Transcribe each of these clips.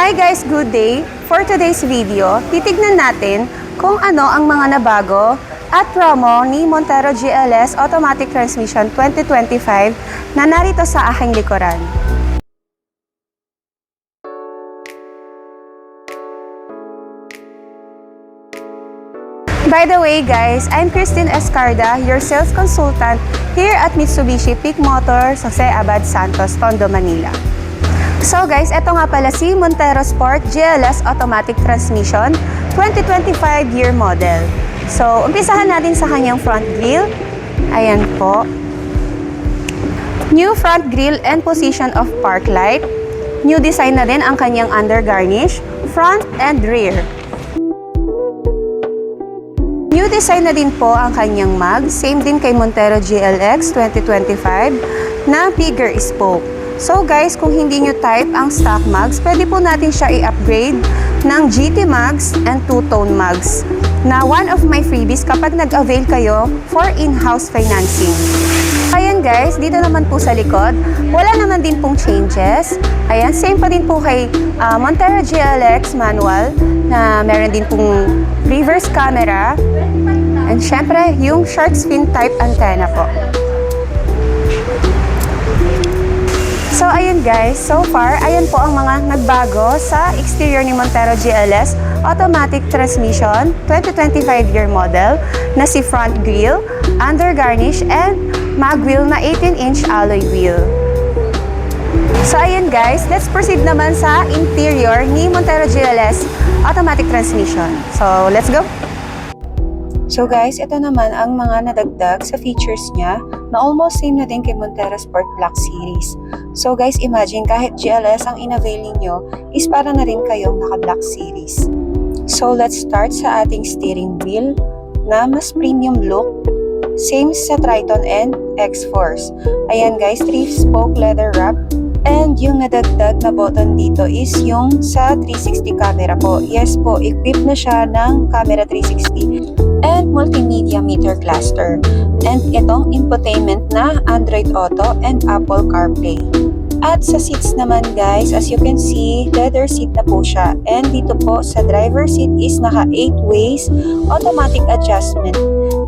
Hi guys, good day! For today's video, titignan natin kung ano ang mga nabago at promo ni Montero GLS Automatic Transmission 2025 na narito sa aking likuran. By the way guys, I'm Christine Escarda, your sales consultant here at Mitsubishi Peak Motors, Jose Abad Santos, Tondo, Manila. So guys, ito nga pala si Montero Sport GLS Automatic Transmission 2025 year model. So, umpisahan natin sa kanyang front grille. Ayan po. New front grille and position of park light. New design na din ang kanyang under garnish, front and rear. New design na din po ang kanyang mag, same din kay Montero GLX 2025 na bigger spoke. So guys, kung hindi nyo type ang stock mags, pwede po natin siya i-upgrade ng GT mags and two-tone mags na one of my freebies kapag nag-avail kayo for in-house financing. Ayan guys, dito naman po sa likod, wala naman din pong changes. Ayan, same pa din po kay Montero GLX manual na meron din pong reverse camera and syempre yung shark fin type antenna po. So ayun guys, so far, ayan po ang mga nagbago sa exterior ni Montero GLS Automatic Transmission 2025 year model na si front grille, under garnish, and mag wheel na 18-inch alloy wheel. So ayun guys, let's proceed naman sa interior ni Montero GLS Automatic Transmission. So let's go! So guys, ito naman ang mga nadagdag sa features niya na almost same na din kay Montero Sport Black Series. So guys, imagine kahit GLS ang in-avail ninyo is para na rin kayong naka-Black Series. So let's start sa ating steering wheel na mas premium look. Same sa Triton and X-Force. Ayan guys, 3-spoke leather wrap. And yung nadagdag na button dito is yung sa 360 camera po. Yes po, equipped na siya ng camera 360 and multimedia meter cluster. And itong infotainment na Android Auto and Apple CarPlay. At sa seats naman guys, as you can see, leather seat na po siya. And dito po sa driver seat is naka 8 ways automatic adjustment.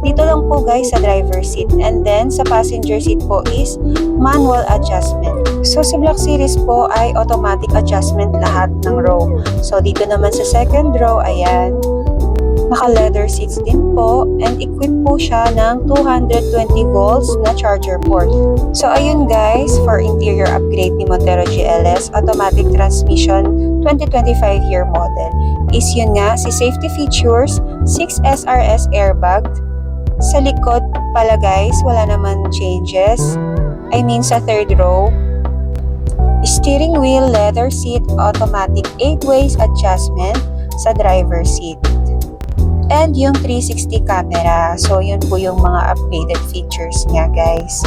Dito lang po guys sa driver seat. And then sa passenger seat po is manual adjustment. So sa Black Series po ay automatic adjustment lahat ng row. So dito naman sa second row, ayan, naka-leather seats din po and equipped po siya ng 220 volts na charger port. So ayun guys, for interior upgrade ni Montero GLS Automatic Transmission 2025 year model is yun nga, si safety features, 6 SRS airbag. Sa likod pala guys, wala naman changes. I mean sa third row. Steering wheel, leather seat, automatic 8 ways adjustment sa driver seat. And yung 360 camera. So, yun po yung mga upgraded features niya, guys.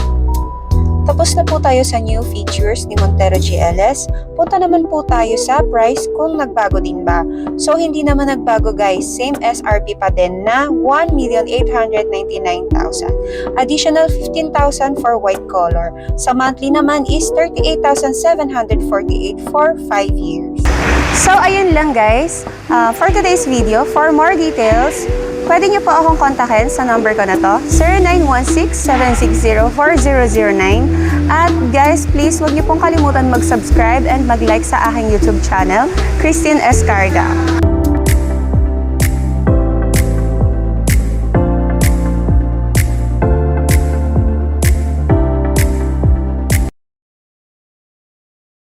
Tapos na po tayo sa new features ni Montero GLS. Punta naman po tayo sa price kung nagbago din ba. So, hindi naman nagbago, guys. Same SRP pa din na 1,899,000. Additional 15,000 for white color. Sa monthly naman is 38,748 for 5 years. So, ayun lang guys. For today's video, for more details, pwede nyo po akong kontakin sa number ko na to, 0916-760-4009. At guys, please huwag nyo pong kalimutan mag-subscribe and mag-like sa aking YouTube channel, Christine Escarda.